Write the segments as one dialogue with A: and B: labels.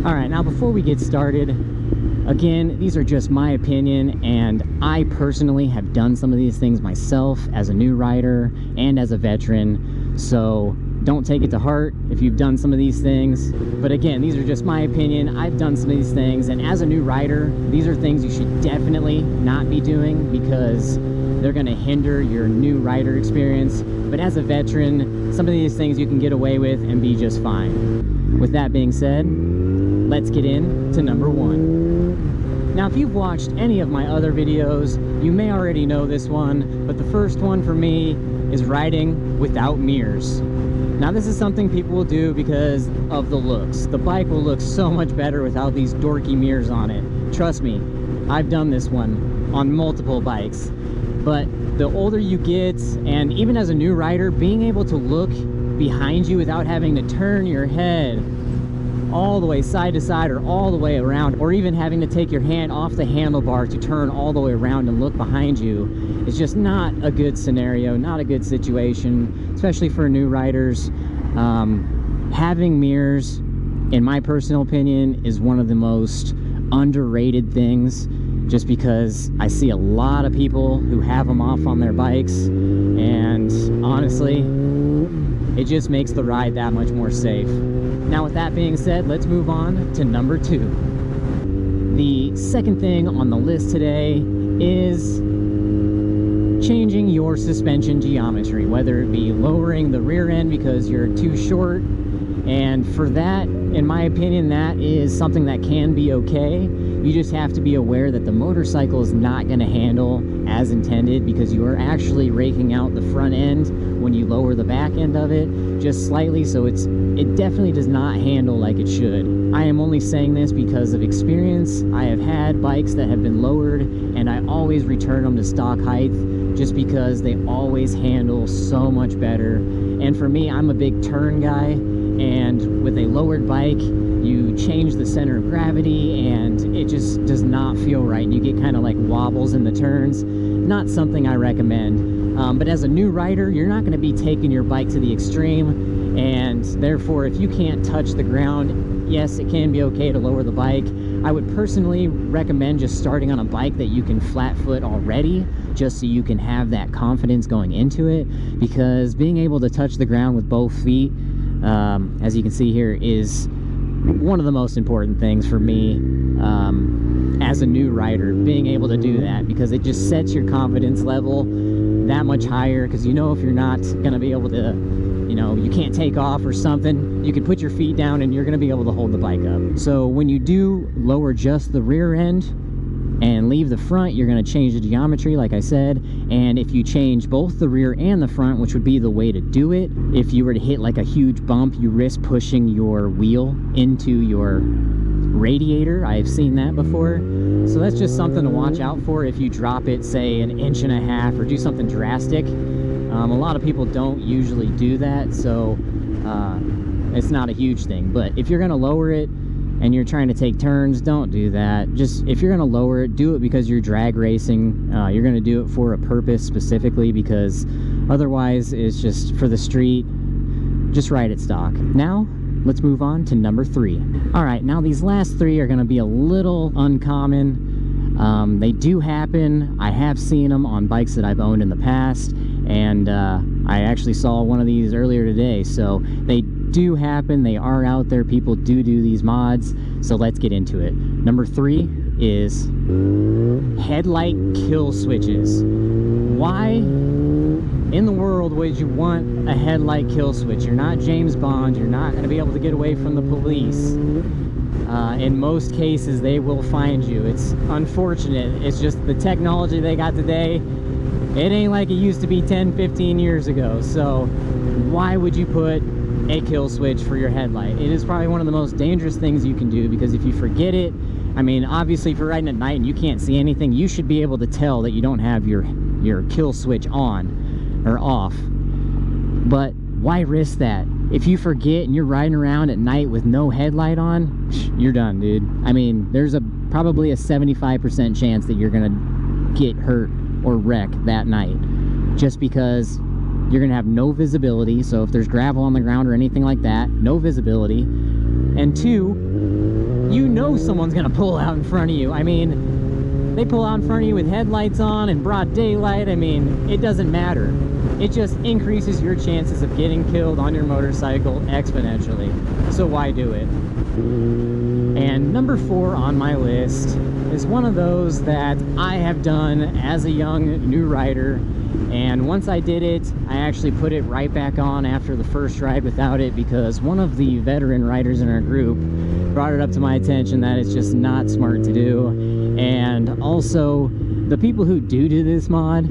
A: All right, now before we get started, again, these are just my opinion, and I personally have done some of these things myself as a new rider and as a veteran, so don't take it to heart if you've done some of these things. But again, these are just my opinion. I've done some of these things, and as a new rider, these are things you should definitely not be doing because they're going to hinder your new rider experience. But as a veteran, some of these things you can get away with and be just fine. With that being said, let's get into number one. Now, if you've watched any of my other videos, you may already know this one, but the first one for me is riding without mirrors. Now, this is something people will do because of the looks. The bike will look so much better without these dorky mirrors on it. Trust me, I've done this one on multiple bikes. But the older you get, and even as a new rider, being able to look behind you without having to turn your head all the way side to side or all the way around, or even having to take your hand off the handlebar to turn all the way around and look behind you, is just not a good scenario, not a good situation, especially for new riders. Having mirrors, in my personal opinion, is one of the most underrated things, just because I see a lot of people who have them off on their bikes, and honestly, it just makes the ride that much more safe. Now, with that being said, let's move on to number two. The second thing on the list today is changing your suspension geometry, whether it be lowering the rear end because you're too short. And for that, in my opinion, that is something that can be okay. You just have to be aware that the motorcycle is not going to handle as intended, because you are actually raking out the front end when you lower the back end of it just slightly, so it definitely does not handle like it should. I am only saying this because of experience. I have had bikes that have been lowered, and I always return them to stock height just because they always handle so much better. And for me, I'm a big turn guy, and with a lowered bike, you change the center of gravity and it just does not feel right. You get kind of like wobbles in the turns. Not something I recommend. But as a new rider, you're not going to be taking your bike to the extreme, and therefore if you can't touch the ground, yes, it can be okay to lower the bike. I would personally recommend just starting on a bike that you can flat foot already, just so you can have that confidence going into it, because being able to touch the ground with both feet, as you can see here, is one of the most important things for me as a new rider, being able to do that, because it just sets your confidence level that much higher. Because you know, if you're not going to be able to, you can't take off or something, you can put your feet down and you're going to be able to hold the bike up. So when you do lower just the rear end and leave the front, you're going to change the geometry, like I said. And if you change both the rear and the front, which would be the way to do it, if you were to hit like a huge bump, you risk pushing your wheel into your radiator. I've seen that before. So that's just something to watch out for if you drop it, say, 1.5 inches or do something drastic. A lot of people don't usually do that, so it's not a huge thing. But if you're going to lower it and you're trying to take turns, don't do that. Just, if you're going to lower it, do it because you're drag racing. You're going to do it for a purpose specifically, because otherwise it's just for the street. Just ride it stock. Now, let's move on to number three. All right, now these last three are going to be a little uncommon. They do happen. I have seen them on bikes that I've owned in the past, and I actually saw one of these earlier today. So they do happen. They are out there. People do these mods. So let's get into it. Number three is headlight kill switches. Why in the world would you want a headlight kill switch? You're not James Bond. You're not going to be able to get away from the police. In most cases, they will find you. It's unfortunate. It's just the technology they got today. It ain't like it used to be 10-15 years ago. So why would you put a kill switch for your headlight? It is probably one of the most dangerous things you can do, because if you forget it, I mean, obviously if you're riding at night and you can't see anything, you should be able to tell that you don't have your kill switch on or off. But why risk that? If you forget and you're riding around at night with no headlight on, you're done, dude. I mean, there's probably a 75% chance that you're gonna get hurt or wreck that night, just because you're gonna have no visibility. So if there's gravel on the ground or anything like that, no visibility. And two, know someone's gonna pull out in front of you. I mean, they pull out in front of you with headlights on and broad daylight. I mean, it doesn't matter. It just increases your chances of getting killed on your motorcycle exponentially. So why do it? And number 4 on my list is one of those that I have done as a young new rider, and once I did it, I actually put it right back on after the first ride without it, because one of the veteran riders in our group brought it up to my attention that it's just not smart to do. And also, the people who do this mod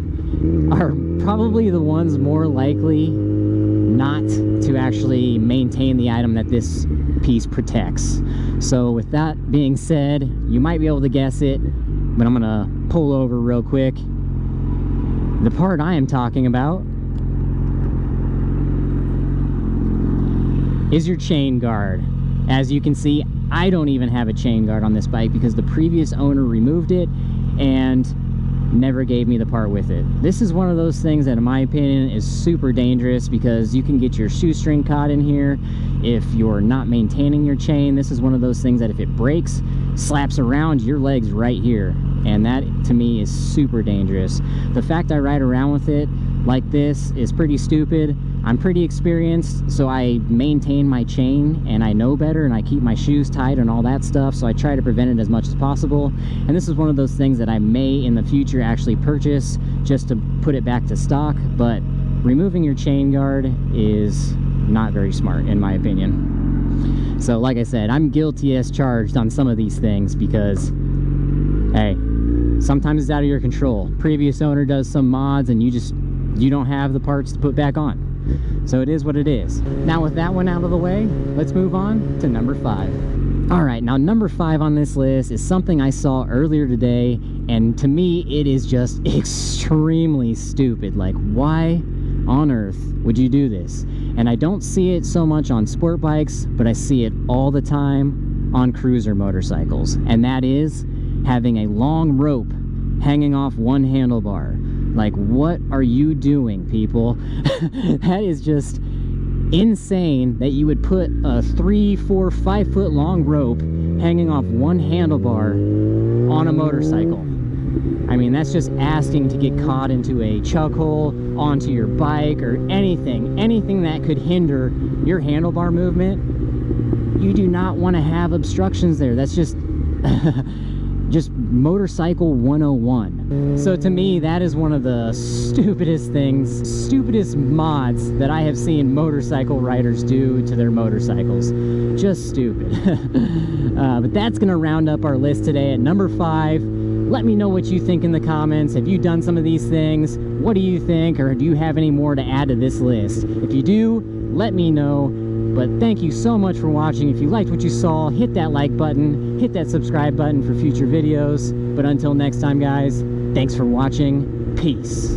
A: are probably the ones more likely not to actually maintain the item that this piece protects. So with that being said, you might be able to guess it, but I'm gonna pull over real quick. The part I am talking about is your chain guard. As you can see, I don't even have a chain guard on this bike because the previous owner removed it and never gave me the part with it. This is one of those things that in my opinion is super dangerous because you can get your shoestring caught in here if you're not maintaining your chain. This is one of those things that if it breaks, slaps around your legs right here, and that to me is super dangerous. The fact I ride around with it like this is pretty stupid. I'm pretty experienced, so I maintain my chain and I know better, and I keep my shoes tight and all that stuff, so I try to prevent it as much as possible. And this is one of those things that I may in the future actually purchase just to put it back to stock, but removing your chain guard is not very smart in my opinion. So like I said, I'm guilty as charged on some of these things because, hey, sometimes it's out of your control. Previous owner does some mods and you don't have the parts to put back on. So it is what it is. Now with that one out of the way, let's move on to number 5. All right, now number 5 on this list is something I saw earlier today, and to me it is just extremely stupid. Like, why on earth would you do this? And I don't see it so much on sport bikes, but I see it all the time on cruiser motorcycles, and that is having a long rope hanging off one handlebar. Like, what are you doing, people? That is just insane that you would put a 3, 4, 5 foot long rope hanging off one handlebar on a motorcycle. I mean, that's just asking to get caught into a chug hole, onto your bike, or anything that could hinder your handlebar movement. You do not want to have obstructions there. That's just just motorcycle 101. So to me, that is one of the stupidest mods that I have seen motorcycle riders do to their motorcycles. Just stupid. But that's gonna round up our list today at number 5. Let me know what you think in the comments. Have you done some of these things? What do you think? Or do you have any more to add to this list? If you do, let me know. But thank you so much for watching. If you liked what you saw, hit that like button, hit that subscribe button for future videos. But until next time, guys, thanks for watching. Peace.